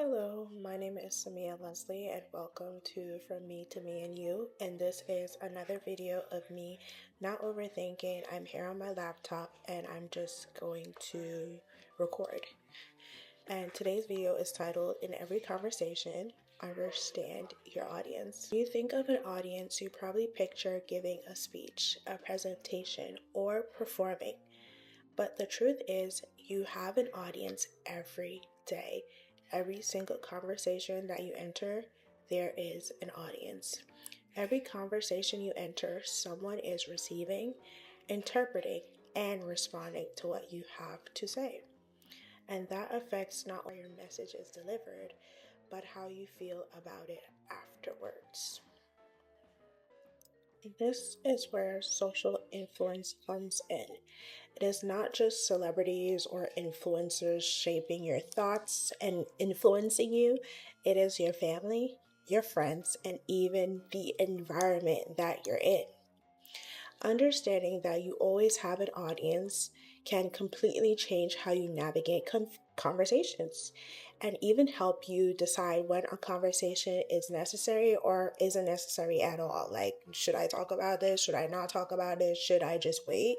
Hello, my name is Samia Leslie and welcome to From Me to Me and You. And this is another video of me not overthinking. I'm here on my laptop and I'm just going to record. And today's video is titled In Every Conversation, Understand Your Audience. When you think of an audience, you probably picture giving a speech, a presentation, or performing. But the truth is, you have an audience every day. Every single conversation that you enter, there is an audience. Every conversation you enter, someone is receiving, interpreting, and responding to what you have to say. And that affects not only your message is delivered, but how you feel about it afterwards. This is where social influence comes in. It is not just celebrities or influencers shaping your thoughts and influencing you. It is your family, your friends, and even the environment that you're in. Understanding that you always have an audience can completely change how you navigate conversations and even help you decide when a conversation is necessary or isn't necessary at all. Like, should I talk about this? Should I not talk about this? Should I just wait?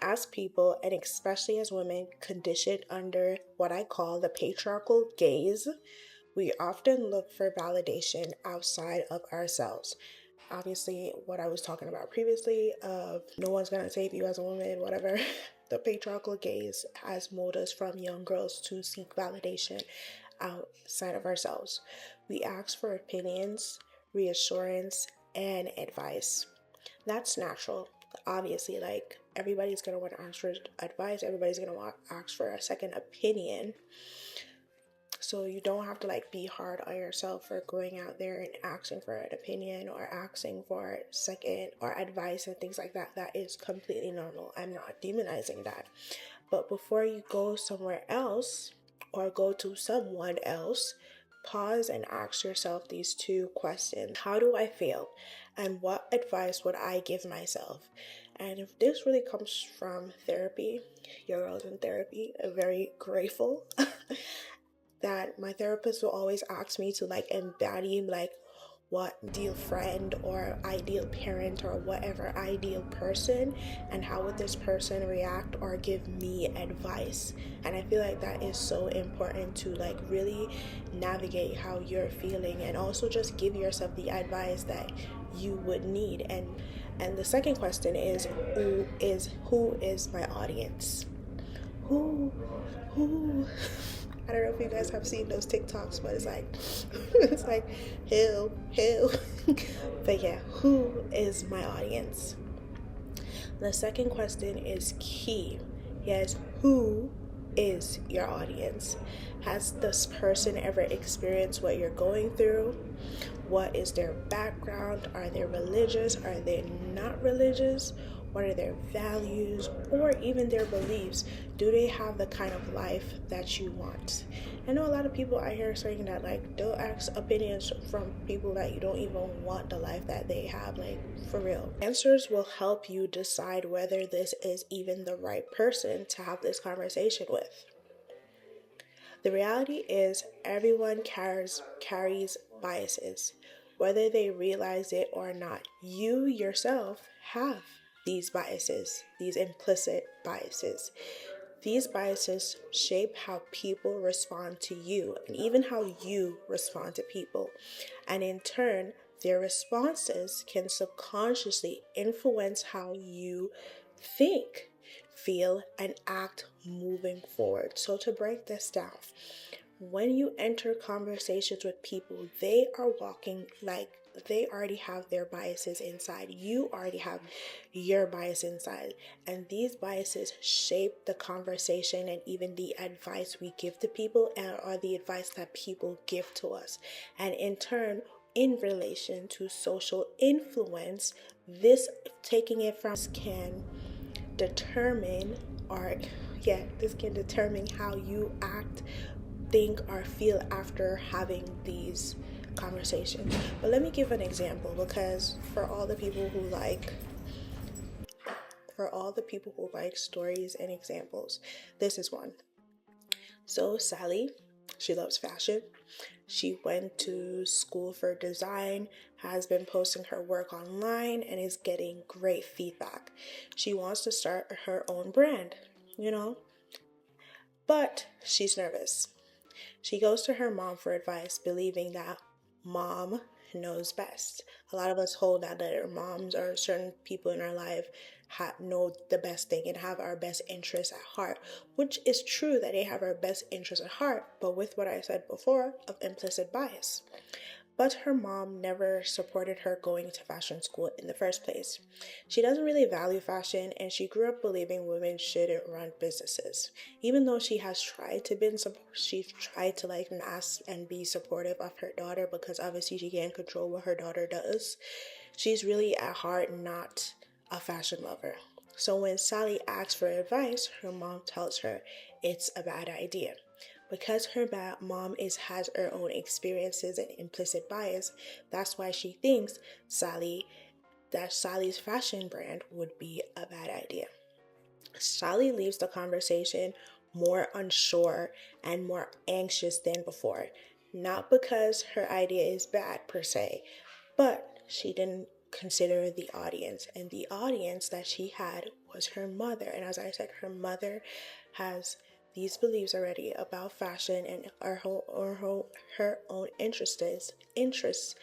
As people, and especially as women conditioned under what I call the patriarchal gaze, we often look for validation outside of ourselves. Obviously, what I was talking about previously of no one's gonna save you as a woman, whatever. The patriarchal gaze has molded us from young girls to seek validation outside of ourselves. We ask for opinions, reassurance, and advice. That's natural. Obviously, like, everybody's gonna want to ask for advice, everybody's gonna want to ask for a second opinion. So you don't have to be hard on yourself for going out there and asking for an opinion or asking for second or advice and things like that. That is completely normal. I'm not demonizing that. But before you go somewhere else or go to someone else, pause and ask yourself these two questions. How do I feel? And what advice would I give myself? And if this really comes from therapy, your girl's in therapy, I'm very grateful that my therapist will always ask me to embody what ideal friend or ideal parent or whatever ideal person, and how would this person react or give me advice. And I feel like that is so important to really navigate how you're feeling, and also just give yourself the advice that you would need. And the second question is, who is my audience? Who I don't know if you guys have seen those TikToks, but it's like who but yeah, who is my audience? The second question is key. Yes, who is your audience? Has this person ever experienced what you're going through? What is their background? Are they religious? Are they not religious? What are their values or even their beliefs? Do they have the kind of life that you want? I know a lot of people out here saying that don't ask opinions from people that you don't even want the life that they have, for real. Answers will help you decide whether this is even the right person to have this conversation with. The reality is everyone carries biases, whether they realize it or not. You yourself have these biases, these implicit biases. These biases shape how people respond to you and even how you respond to people. And in turn, their responses can subconsciously influence how you think, feel, and act moving forward. So to break this down, when you enter conversations with people, they are walking they already have their biases inside. You already have your bias inside. And these biases shape the conversation and even the advice we give to people, or the advice that people give to us. And in turn, in relation to social influence, this taking it from can determine how you act, think, or feel after having these conversations. But let me give an example, because for all the people who like stories and examples, this is one. So Sally, She loves fashion. She went to school for design, has been posting her work online, and is getting great feedback. She wants to start her own brand, you know, but she's nervous. She goes to her mom for advice, believing that mom knows best. A lot of us hold that our moms or certain people in our life know the best thing and have our best interests at heart, which is true that they have our best interests at heart, but with what I said before of implicit bias. But her mom never supported her going to fashion school in the first place. She doesn't really value fashion, and she grew up believing women shouldn't run businesses. Even though she's tried to like ask and be supportive of her daughter, because obviously she can't control what her daughter does. She's really at heart not a fashion lover. So when Sally asks for advice, her mom tells her it's a bad idea. Because her mom has her own experiences and implicit bias, that's why she thinks Sally's fashion brand would be a bad idea. Sally leaves the conversation more unsure and more anxious than before. Not because her idea is bad per se, but she didn't consider the audience. And the audience that she had was her mother. And as I said, her mother has these beliefs already about fashion and her own interests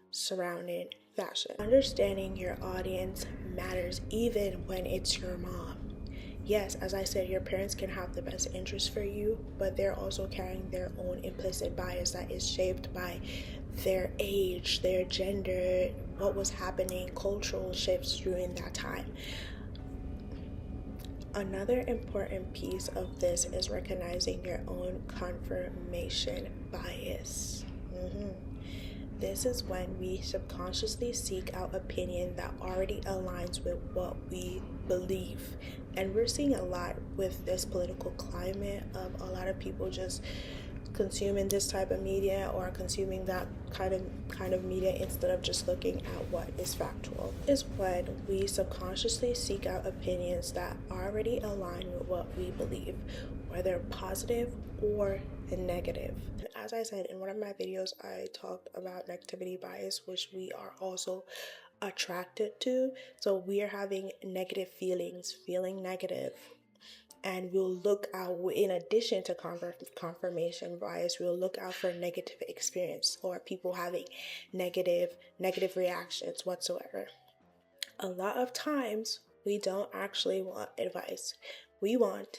surrounding fashion. Understanding your audience matters even when it's your mom. Yes, as I said, your parents can have the best interest for you, but they're also carrying their own implicit bias that is shaped by their age, their gender, what was happening, cultural shifts during that time. Another important piece of this is recognizing your own confirmation bias. This is when we subconsciously seek out opinion that already aligns with what we believe. And we're seeing a lot with this political climate of a lot of people just consuming this type of media or consuming that kind of media instead of just looking at what is factual. Is when we subconsciously seek out opinions that already align with what we believe, whether positive or negative. As I said in one of my videos, I talked about negativity bias, which we are also attracted to. So we are having negative feelings, feeling negative, and we'll look out, in addition to confirmation bias, we'll look out for negative experience or people having negative reactions whatsoever. A lot of times we don't actually want advice, we want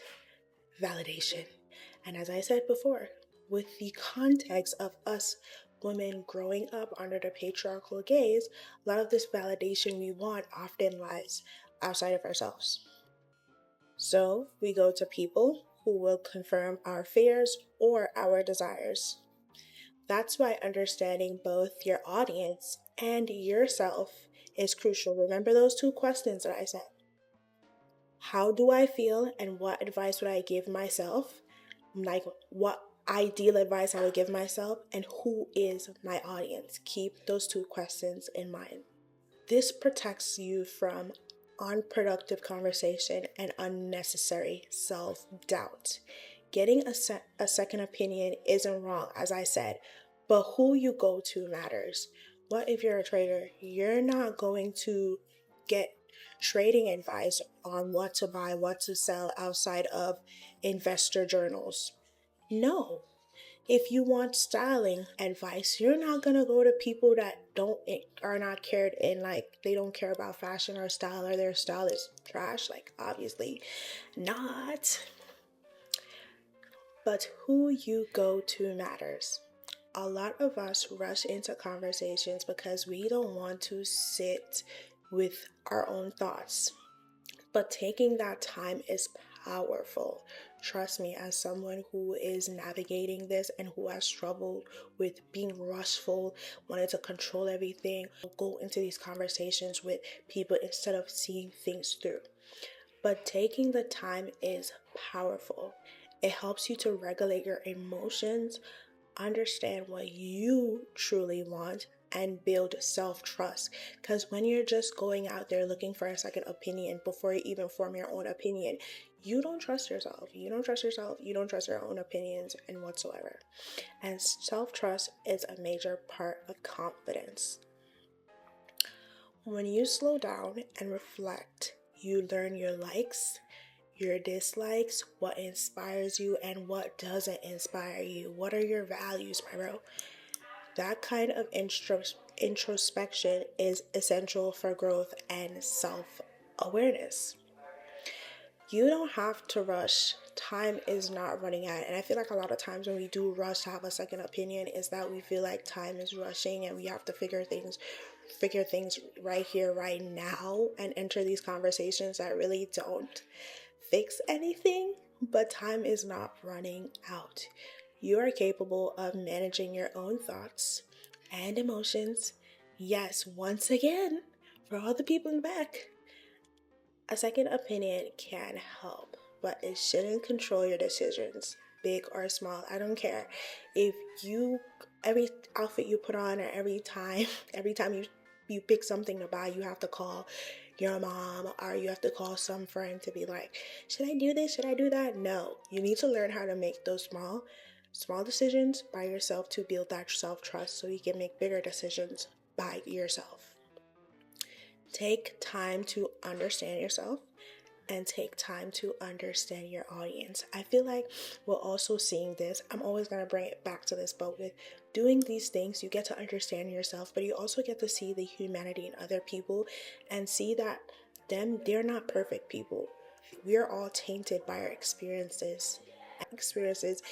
validation. And as I said before, with the context of us women growing up under the patriarchal gaze, a lot of this validation we want often lies outside of ourselves. So we go to people who will confirm our fears or our desires. That's why understanding both your audience and yourself is crucial. Remember those two questions that I said. How do I feel and what advice would I give myself? Like what ideal advice I would give myself, and who is my audience? Keep those two questions in mind. This protects you from unproductive conversation and unnecessary self-doubt. Getting a second opinion isn't wrong, as I said, but who you go to matters. What if you're a trader? You're not going to get trading advice on what to buy, what to sell outside of investor journals. No. If you want styling advice, you're not gonna go to people that are not cared in, like they don't care about fashion or style, or their style is trash. Like obviously not. But who you go to matters. A lot of us rush into conversations because we don't want to sit with our own thoughts. But taking that time is powerful. Trust me, as someone who is navigating this and who has struggled with being rushful, wanting to control everything, go into these conversations with people instead of seeing things through. But taking the time is powerful. It helps you to regulate your emotions, understand what you truly want, and build self-trust. Because when you're just going out there looking for a second opinion before you even form your own opinion, you don't trust yourself. You don't trust yourself. You don't trust your own opinions and whatsoever. And self-trust is a major part of confidence. When you slow down and reflect, you learn your likes, your dislikes, what inspires you, and what doesn't inspire you. What are your values, my bro? That kind of introspection is essential for growth and self-awareness. You don't have to rush. Time is not running out. And I feel like a lot of times when we do rush to have a second opinion is that we feel like time is rushing and we have to figure things right here, right now, and enter these conversations that really don't fix anything. But time is not running out. You are capable of managing your own thoughts and emotions. Yes, once again, for all the people in the back, a second opinion can help, but it shouldn't control your decisions, big or small. I don't care. If you, every outfit you put on or every time you pick something to buy, you have to call your mom or you have to call some friend to be like, should I do this? Should I do that? No. You need to learn how to make those small decisions by yourself to build that self-trust so you can make bigger decisions by yourself. Take time to understand yourself and take time to understand your audience. I feel like we're also seeing this. I'm always going to bring it back to this, but with doing these things, you get to understand yourself, but you also get to see the humanity in other people and see that they're not perfect people. We're all tainted by our experiences. Experiences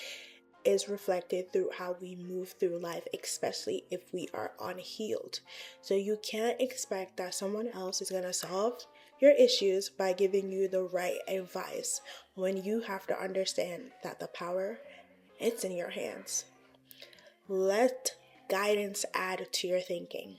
is reflected through how we move through life, especially if we are unhealed. So you can't expect that someone else is going to solve your issues by giving you the right advice when you have to understand that the power, it's in your hands. Let guidance add to your thinking.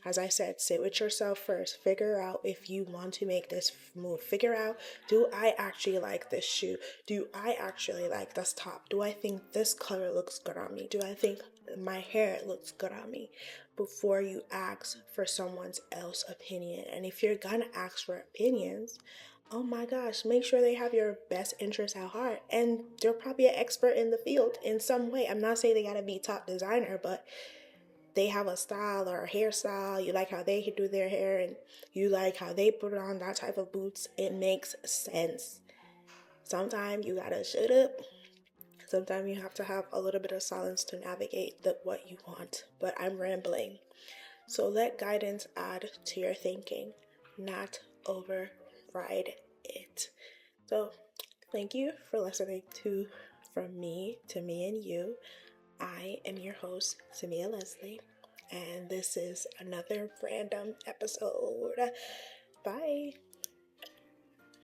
As I said, sit with yourself first. Figure out if you want to make this move. Figure out, do I actually like this shoe? Do I actually like this top? Do I think this color looks good on me? Do I think my hair looks good on me? Before you ask for someone else's opinion. And if you're gonna ask for opinions, oh my gosh, make sure they have your best interest at heart. And they're probably an expert in the field in some way. I'm not saying they gotta be top designer, but they have a style or a hairstyle, you like how they do their hair and you like how they put on that type of boots, it makes sense. Sometimes you gotta shut up. Sometimes you have to have a little bit of silence to navigate what you want. But I'm rambling. So let guidance add to your thinking, not override it. So thank you for listening to From Me to Me and You. I am your host, Samia Leslie, and this is another random episode. Bye.